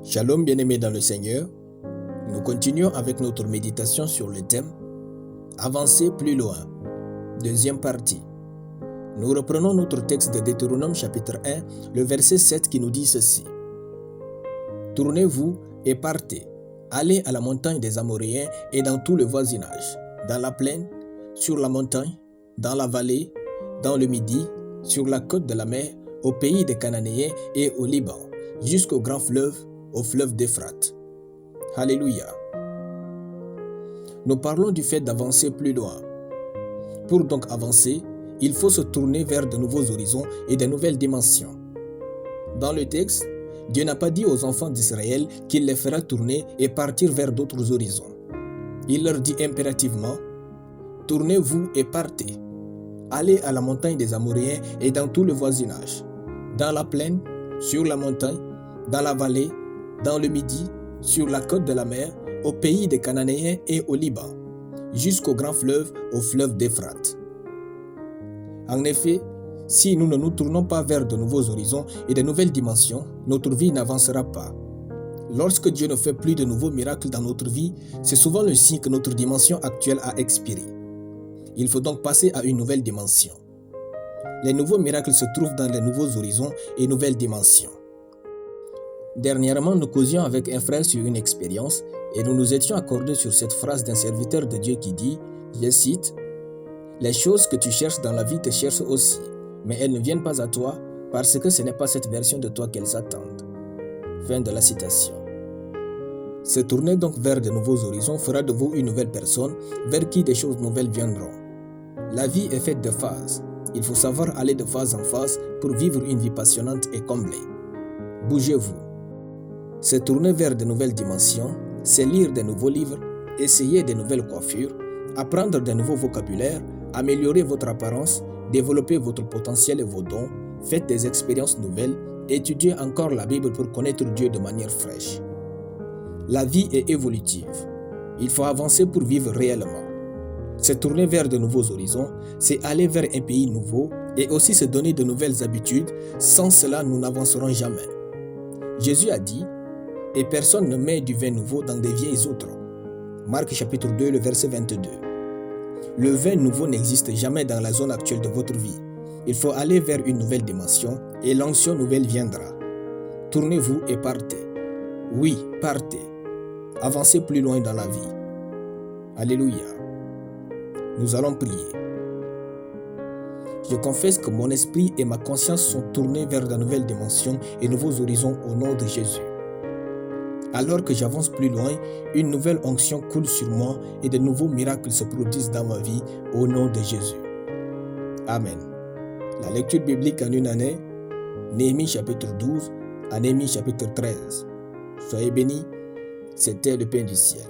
Shalom bien-aimés dans le Seigneur, nous continuons avec notre méditation sur le thème « Avancer plus loin », deuxième partie. Nous reprenons notre texte de Deutéronome chapitre 1, le verset 7 qui nous dit ceci. « Tournez-vous et partez, allez à la montagne des Amoréens et dans tout le voisinage, dans la plaine, sur la montagne, dans la vallée, dans le Midi, sur la côte de la mer, au pays des Cananéens et au Liban, jusqu'au grand fleuve, au fleuve d'Euphrate. » Alléluia. Nous parlons du fait d'avancer plus loin. Pour donc avancer, il faut se tourner vers de nouveaux horizons et de nouvelles dimensions. Dans le texte, Dieu n'a pas dit aux enfants d'Israël qu'il les fera tourner et partir vers d'autres horizons. Il leur dit impérativement « Tournez-vous et partez. Allez à la montagne des Amoréens et dans tout le voisinage, dans la plaine, sur la montagne, dans la vallée, dans le Midi, sur la côte de la mer, au pays des Cananéens et au Liban, jusqu'au grand fleuve, au fleuve d'Euphrate. » En effet, si nous ne nous tournons pas vers de nouveaux horizons et de nouvelles dimensions, notre vie n'avancera pas. Lorsque Dieu ne fait plus de nouveaux miracles dans notre vie, c'est souvent le signe que notre dimension actuelle a expiré. Il faut donc passer à une nouvelle dimension. Les nouveaux miracles se trouvent dans les nouveaux horizons et nouvelles dimensions. Dernièrement, nous causions avec un frère sur une expérience et nous nous étions accordés sur cette phrase d'un serviteur de Dieu qui dit, je cite, « Les choses que tu cherches dans la vie te cherchent aussi, mais elles ne viennent pas à toi parce que ce n'est pas cette version de toi qu'elles attendent. » Fin de la citation. Se tourner donc vers de nouveaux horizons fera de vous une nouvelle personne vers qui des choses nouvelles viendront. La vie est faite de phases. Il faut savoir aller de phase en phase pour vivre une vie passionnante et comblée. Bougez-vous. Se tourner vers de nouvelles dimensions, c'est lire de nouveaux livres, essayer de nouvelles coiffures, apprendre de nouveaux vocabulaires, améliorer votre apparence, développer votre potentiel et vos dons, faites des expériences nouvelles, étudiez encore la Bible pour connaître Dieu de manière fraîche. La vie est évolutive. Il faut avancer pour vivre réellement. Se tourner vers de nouveaux horizons, c'est aller vers un pays nouveau et aussi se donner de nouvelles habitudes. Sans cela, nous n'avancerons jamais. Jésus a dit, « Et personne ne met du vin nouveau dans des vieilles outres. » Marc chapitre 2, le verset 22. Le vin nouveau n'existe jamais dans la zone actuelle de votre vie. Il faut aller vers une nouvelle dimension et l'onction nouvelle viendra. Tournez-vous et partez. Oui, partez. Avancez plus loin dans la vie. Alléluia. Nous allons prier. Je confesse que mon esprit et ma conscience sont tournés vers de nouvelles dimensions et nouveaux horizons au nom de Jésus. Alors que j'avance plus loin, une nouvelle onction coule sur moi et de nouveaux miracles se produisent dans ma vie au nom de Jésus. Amen. La lecture biblique en une année, Néhémie chapitre 12 à Néhémie chapitre 13. Soyez bénis, c'était le pain du ciel.